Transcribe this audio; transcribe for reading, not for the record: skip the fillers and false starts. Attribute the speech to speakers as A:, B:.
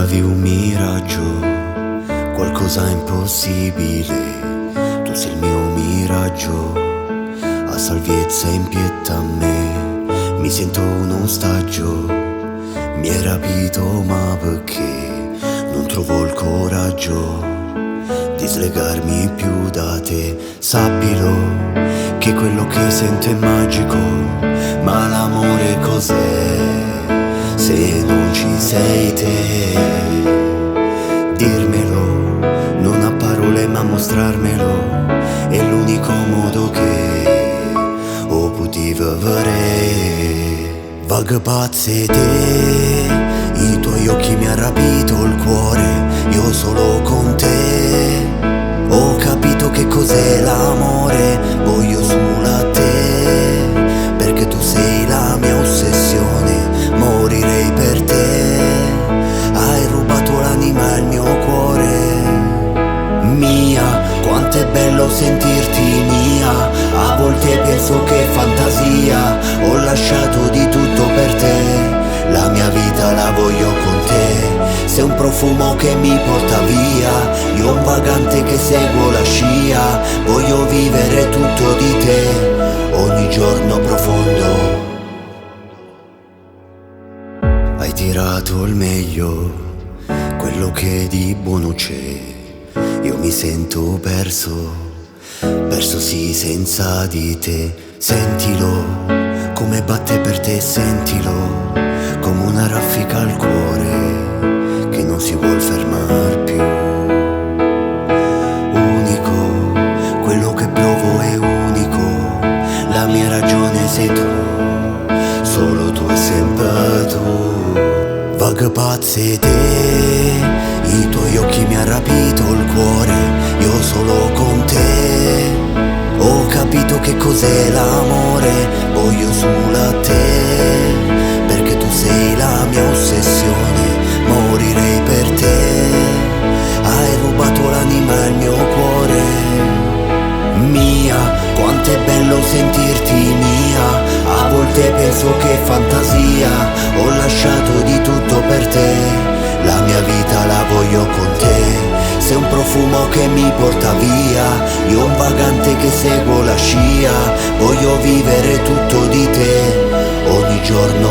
A: sembravi un miraggio, qualcosa impossibile. Tu sei il mio miraggio, a salvezza in pietà a me. Mi sento un ostaggio, mi hai rapito ma perché non trovo il coraggio di slegarmi più da te. Sappilo che quello che sento è magico, ma l'amore cos'è se non ci sei te? Dirmelo, non a parole ma mostrarmelo, è l'unico modo che ho potuto avere. Vaga pazze te, i tuoi occhi mi ha rapito il cuore, io solo con te ho capito che cos'è l'amore, voglio solo a te, perché tu sei la mia ossessione, morirei per te, hai rubato l'anima e il mio cuore. Mia, quanto è bello sentirti mia, a volte penso che fantasia, ho lasciato di tutto per te, la mia vita la voglio con te, sei un profumo che mi porta via, io un vagante che seguo la scia, voglio vivere tutto di te, ogni giorno profondo. Hai tirato il meglio, quello che di buono c'è, io mi sento perso, perso sì senza di te. Sentilo, come batte per te, sentilo, come una raffica al cuore che non si vuol fermar più. Unico, quello che provo è unico, la mia ragione sei tu, solo tu e sempre tu. Vaga pazze te, i tuoi occhi mi ha rapito il cuore, io solo con te ho capito che cos'è l'amore, voglio solo a te, perché tu sei la mia ossessione, morirei per te, hai rubato l'anima e il mio cuore. Mia, quanto è bello sentirti mia, a volte penso che fantasia, ho lasciato di tutto per te, la mia vita la voglio con te, sei un profumo che mi porta via, io un vagante che seguo la scia, voglio vivere tutto di te, ogni giorno